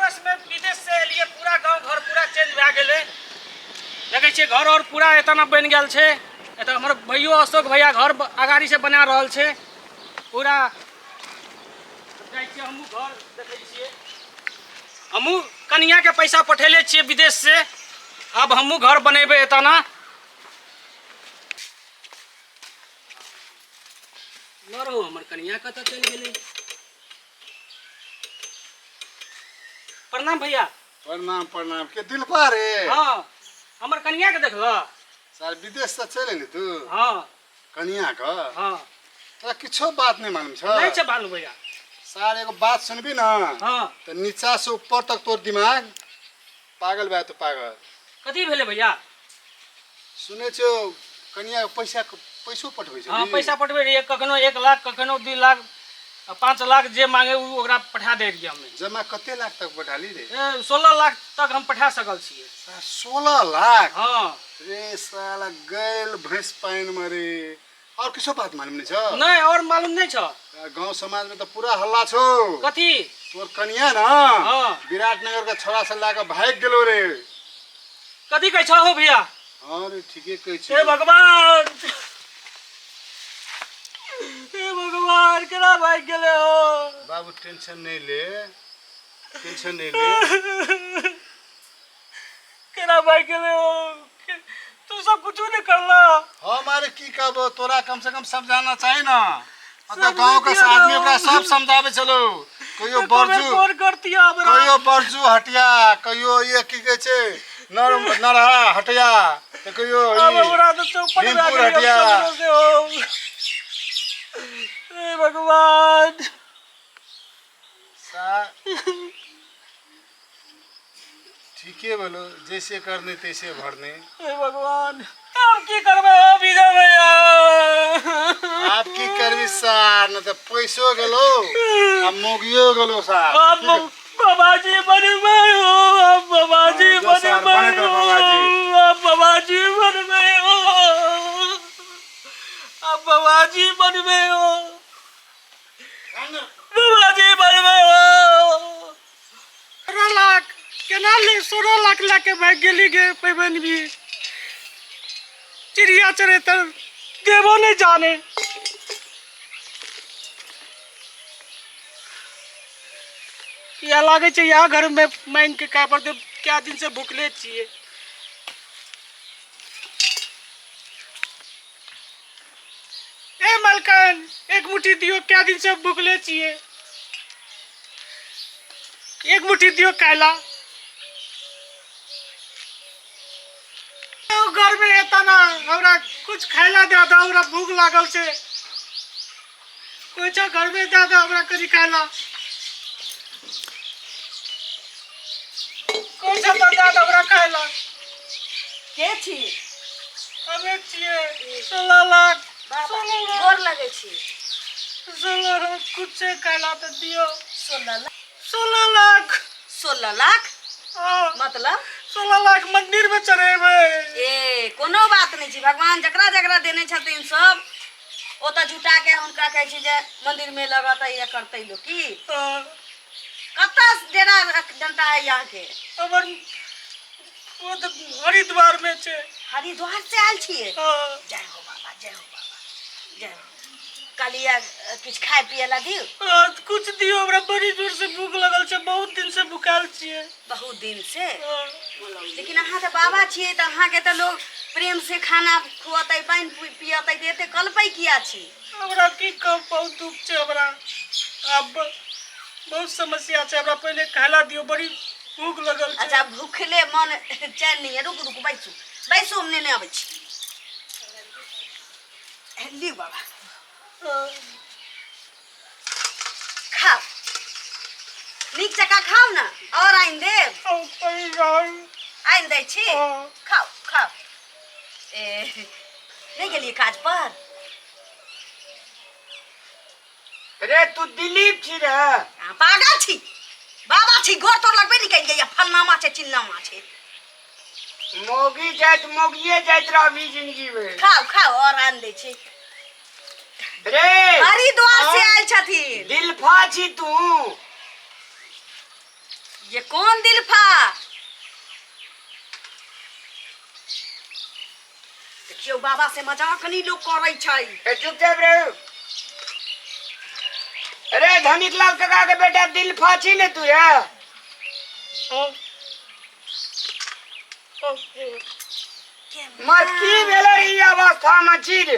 बरस में विदेश से एलिए पूरा गांव घर पूरा चेंज भए गेलै। देखे छियै घर और पूरा एतना बन गेल छै। एतऽ हमर भैयो अशोक भैया घर अगाड़ी से बना रहल छै पूरा। जाइ छियै हमहूँ घर देखै छियै। हमहूँ कनिया के पैसा पठेले छियै विदेश से। अब हमहूँ घर बनेबै एतना। मरो हमर कनिया कतऽ चलि गेलै। प्रणाम भैया। प्रणाम प्रणाम के दिलपा रे। हाँ हमर कनिया के देखल सर विदेश से चल एली तू। हाँ कनिया का हाँ तोरा किछो बात नहीं मालूम छ। नहीं छै बालू भैया। सर एगो बात सुनबी ना। हाँ तो नीचा से ऊपर तक तोर दिमाग पागल बा। तो पागल कथी भेलै भैया। सुने छो कनिया पैसो पठबै छै। हाँ पैसा पठबै रहिए कखनो 1 लाख कखनो 2 लाख 5 लाख जे मांगे उ ओकरा पठा दे रहिए हमें। जमा कते लाख तक पठाली रे। 16 लाख तक हम पठा सकल छिए। 16 लाख। हाँ रे साला गैल भैंस पाइन मरे। और किछो बात मालूम नहीं छ। नहीं और मालूम नहीं छ। गांव समाज में तो पूरा हल्ला छो। कथी तोर कनिया ना हाँ विराटनगर का छोरा से लाके भाग गेलो रे। कथी कहै छ हो भैया। हाँ रे ठीके कहै छी। हे भगवान हे भगवान केना भाग गेले हो। बाबू टेंशन नहीं ले केना भाग गेले हो। तू सब कुछ नहीं करला। हमारे की कहबो तोरा कम से कम समझाना चाहिए ना। मतलब गांव का आदमी ओकरा सब समझावे चलो। कहियो बरजू फोन करतिया हमरा। कहियो बरजू हटिया कहियो ये की कहै छै नरहा हटिया तो कहियो अब हमरा तो चौपट में हटिया। हे भगवान ठीके बोलो जैसे करने तैसे भरने। हे भगवान हम की करबे हो विजय भैया। आप की करबी सार न तो पैसो गेलो आ मोगियो गेलो सार। बाबाजी बनबे हो बाबाजी बनबे हो बाबाजी बनबे हो बाबाजी बनबे हो बाबाजी बनबे हो। 16 लाख केना ले 16 लाख लाके भाग गेली गे पैबन भी। चिड़िया चरे तर देवो नहीं जाने। या लागे छै यहाँ घर में मांग के काय पड़ते क्या दिन से भूखले छिए। ए मलकन एक मुट्ठी दियो क्या दिन से भूखले छिए। एक मुट्ठी दियो काला। घर में एता ना हमरा कुछ खाइला दे दो हमरा भूख लागल छै। कोई चा घर में दे दो हमरा कनी खाइला। कोई सा तो दे दो हमरा खाइला। के छी हमे छिए 16 लाख गोर लगे छी। 16 लाख कुछ खाइला तो दियो। 16 लाख 16 लाख 16 लाख हाँ, मतलब 16 लाख मंदिर में चढ़ेबे। ए कोनो बात नहीं छी भगवान जकरा जकरा देने छथिन सब ओता जुटा के हुनका कहै छी जे मंदिर में लगतै या करतै लोग की। कत्ता डेरा जनता है यहाँ के। हमर वो तो हरिद्वार में छे। हरिद्वार से आयल छिए। जय हो बाबा जय हो बाबा जय हो। कालिया कुछ खाए पिए ला दियो। कुछ दियो हमरा बड़ी जोर से भूख लगल छे बहुत दिन से भूखाल छिए। बहुत दिन से लेकिन अहाँ तो बाबा छिए तो अहाँ के तो लोग प्रेम से खाना खुआतै पानी पियतै देते कल्पै किया छी। हमरा की कहब बहुत दुख छे हमरा। अब बहुत समस्या छे हमरा पहले खाला दियो बड़ी भूख लगल छे। अच्छा भूखले मन चैन नहीं है। रुक रुक बैसू बैसू हमने नहीं आबै छी। ली बाबा खाओ नीक चका खाओ ना और आइन देब। आइन दै छी खाओ खाओ। ए नहीं गेलिए काज पर। रे तू दिलीप छी रे। पागल छी बाबा छी घर तोड़ लगबे निकल गया फलनामा छे चिल्लामा छे। मोगी जाइत मोगिए जाइत रहबी जिंदगी में। खाओ खाओ और आन दे छी। रे हरिद्वार से आयल छथिन। दिलफा छी तू। ये कौन दिलफा? देखियो बाबा से मजाक नहीं लोग करे छै। ए चुपचाप रहो। अरे धनिक लाल काका के बेटा दिल फाची ने तू है। मर की भेलो ई अवस्था में चीर।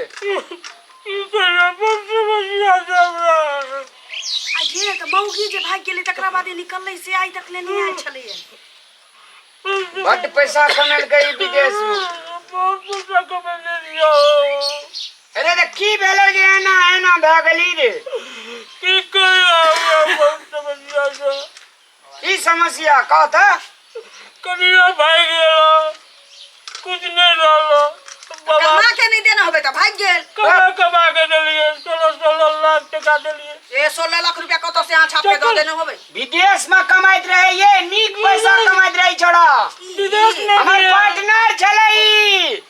आइए तो मौगी जे भाग गेले तकरा बादे निकलले से आई तक ले नहीं आइ छले। बड़ पैसा कमेल गई विदेश में। अरे तो की भेलो जे एना एना भागली रे। की समस्या का था? कनिया भाग गेलो, कुछ नहीं रहलो। कमा के नहीं देना होबे तो भाग गेल। कमा के देलिए 16 लाख टका देलिए। ए 16 लाख रुपया कत से यहाँ छाप के दे देने होबे। विदेश में कमाइत रहे ये नीक पैसा कमाइत रहे छोड़ा। विदेश में हमर पार्टनर छले ई।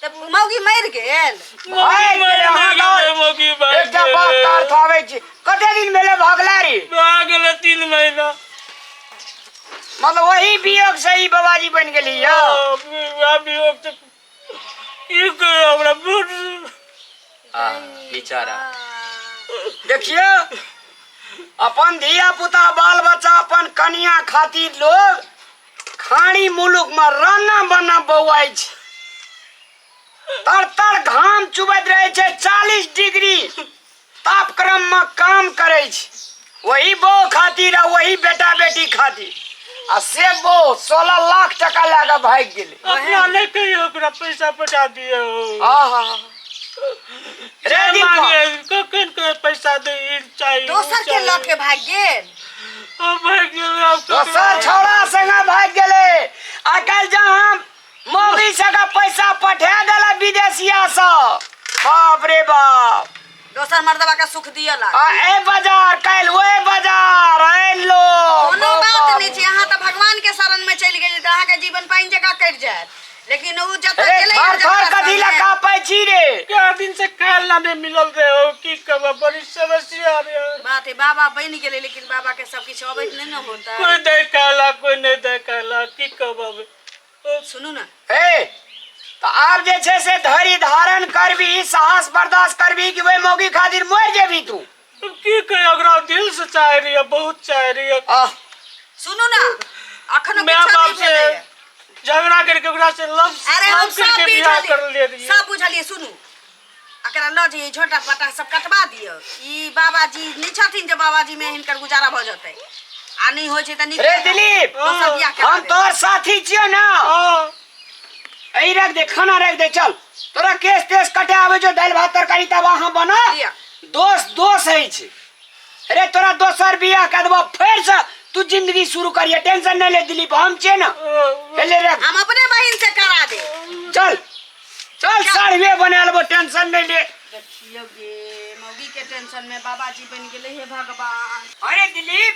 तब मौगी मर गेल। भाई मौगी एकटा बात कार थावे छी। कते दिन भेले भागला रे? भाग गेले 3 महीना। मतलब वही वियोग से ही बाबाजी बन गेली या। वियोग से ई कहे हमरा बहुत बेचारा। देखियो अपन धिया पुता बाल बच्चा अपन कन्या खातिर लोग खाड़ी मुलुक में राना बना बौआई छै। तर तर घाम चुबैत रहे छै 40 डिग्री तापक्रम में काम करे छै। वही बो खातिर आ वही बेटा बेटी खातिर आ से बो 16 लाख टका लागा भाग गेले। अपना नहीं कहियो ओकरा पैसा पटा दिए हो। आहा रे दीपा कखन के पैसा दे चाहिए। दोसर के लग के भाग गेल। भाग गेले अब दोसर छौड़ा संगे भाग गेले। आकल जहां मौगी सका पैसा पठा देला विदेशिया सब। बाप रे बाप। दोसर मर्दवा का सुख दियला। आ ए बाजार कल ओए बाजार ए लो। कोनो बात नहीं छै। यहाँ तो भगवान के शरण में चल गेल त अहाँ के जीवन पाइन जगह कट जात। लेकिन उ जब तक अरे गेले थर थर कथी लगा पैची रे। क्या दिन से खाल ना नहीं मिलल रे हो की कब बड़ी समस्या रे। बात है बाबा बन गेले लेकिन बाबा के सब कुछ अबैत नहीं न होता। कोई दे कहला कोई नहीं दे कहला की कब अब सुनू ना ए तो आप जे छे से धैर्य धारण करबी साहस बर्दाश्त करबी कि वे मौगी खातिर मर जेबी तू। की कहे अगरा दिल से चाह रही है बहुत चाह रही है। सुनू ना अखन मैं बाप से झगड़ा करके ओकरा से लव अरे हम सब करके बियाह कर ले रही सब बुझलिए। सुनू अकरा ल जे छोटा पटा सब कटवा दियो। ई बाबाजी नहीं छथिन जे बाबाजी में हिनकर गुजारा भ जते। आ नहीं होय छै त नहीं। रे दिलीप हम तोर साथी छियो ना। ऐ रख दे खाना रख दे चल। तोरा केस तेस कटे आवे जो दाल भात तरकारी तब वहां बना। दोस्त है छै। अरे तोरा दोसर बियाह कर देबो फिर से तू जिंदगी शुरू करिए। टेंशन नहीं ले दिलीप हम छे ना। ले रख हम अपने बहन से करा दे। चल चल साड़िए बना लेबो टेंशन नहीं ले। देखियो गे मौगी के टेंशन में बाबाजी बन गेले हे भगवान। अरे दिलीप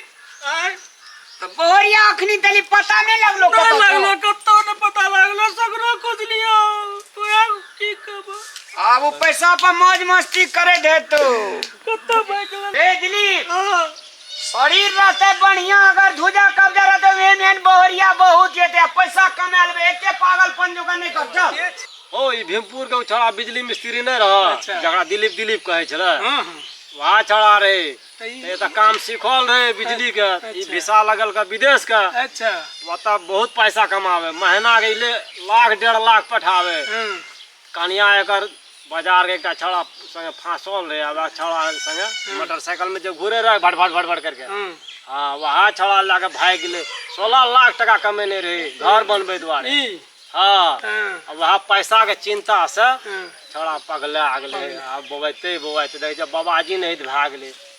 तो बोहरिया अखनी तली पता नहीं लगलो ना कतो लगलो कतो ने पता लगलो सगरो खोज लियो तू अब की कब अब वो पैसा पर मौज मस्ती करे दे तू। कतो बैठल ए दिलीप शरीर रहते बढ़िया अगर धुजा कब्जा रहते वेन बोहरिया बहुत जेते पैसा कमा लेबे। एते पागलपन जोगा नहीं कर चल। ओ ई भीमपुर के छड़ा बिजली मिस्त्री नहीं रहा जगह दिलीप कहे छले वहाँ छड़ा रे ये तो काम सीखल रहे बिजली के ई वीसा लगल का विदेश का। अच्छा वता बहुत पैसा कमावे महीना के ले लाख 1.5 लाख पठावे। कनिया एकर बाजार के एकटा छड़ा संगे फांसल रहे अब छड़ा संगे मोटरसाइकिल में जो घूरे रहे भट भट करके हाँ वहाँ छड़ा लाके भाग गेले 16 लाख टका कमेने रहे घर बनबे दुआरे। हाँ अब वहाँ पैसा के चिंता से छड़ा पगला गेले। अब बोबैते देखे बाबाजी नहीं भाग गेले